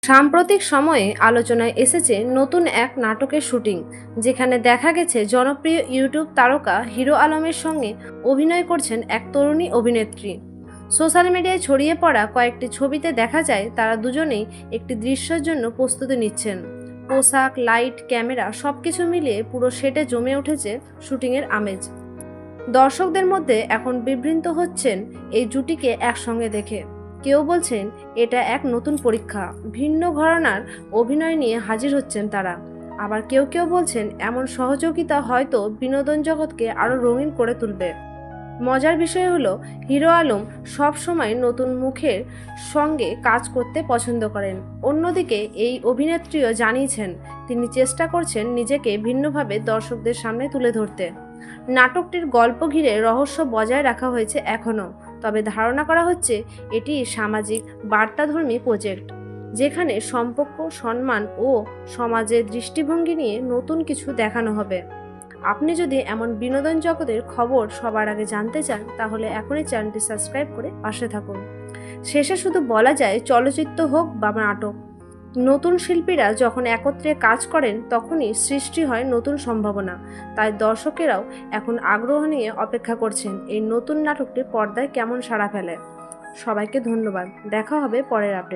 সাম্প্রতিক সময়ে আলোচনায় এসেছে নতুন এক নাটকের শুটিং, যেখানে দেখা গেছে জনপ্রিয় ইউটিউব তারকা হিরো আলমের সঙ্গে অভিনয় করছেন এক তরুণী অভিনেত্রী। সোশ্যাল মিডিয়ায় ছড়িয়ে পড়া কয়েকটি ছবিতে দেখা যায় তারা দুজনেই একটি দৃশ্যের জন্য প্রস্তুতি নিচ্ছেন। পোশাক, লাইট, ক্যামেরা সবকিছু মিলিয়ে পুরো সেটে জমে উঠেছে শুটিংয়ের আমেজ। দর্শকদের মধ্যে এখন বিভ্রান্ত হচ্ছেন এই জুটিকে একসঙ্গে দেখে। কেউ বলছেন এটা এক নতুন পরীক্ষা, ভিন্ন ঘরানার অভিনয় নিয়ে হাজির হচ্ছেন তারা। আবার কেউ কেউ বলছেন এমন সহযোগিতা হয়তো বিনোদন জগৎকে আরও রঙিন করে তুলবে। মজার বিষয় হলো, হিরো আলম সব সময় নতুন মুখের সঙ্গে কাজ করতে পছন্দ করেন। অন্যদিকে এই অভিনেত্রীও জানিয়েছেন তিনি চেষ্টা করছেন নিজেকে ভিন্নভাবে দর্শকদের সামনে তুলে ধরতে। নাটকটির গল্প ঘিরে রহস্য বজায় রাখা হয়েছে এখনও, তবে ধারণা করা হচ্ছে এটি সামাজিক বার্তাধর্মী প্রজেক্ট, যেখানে সম্পর্ক, সম্মান ও সমাজের দৃষ্টিভঙ্গি নিয়ে নতুন কিছু দেখানো হবে। আপনি যদি এমন বিনোদন জগতের খবর সবার আগে জানতে চান, তাহলে এখনই চ্যানেলটি সাবস্ক্রাইব করে পাশে থাকুন। শেষে শুধু বলা যায়, চলচ্চিত্র হোক বা নাটক, নতুন শিল্পীরা যখন একত্রে কাজ করেন তখনই সৃষ্টি হয় নতুন সম্ভাবনা। তাই দর্শকেরাও এখন আগ্রহ নিয়ে অপেক্ষা করছেন এই নতুন নাটকটি পর্দায় কেমন সাড়া ফেলে। সবাইকে ধন্যবাদ। দেখা হবে পরের আপডেট।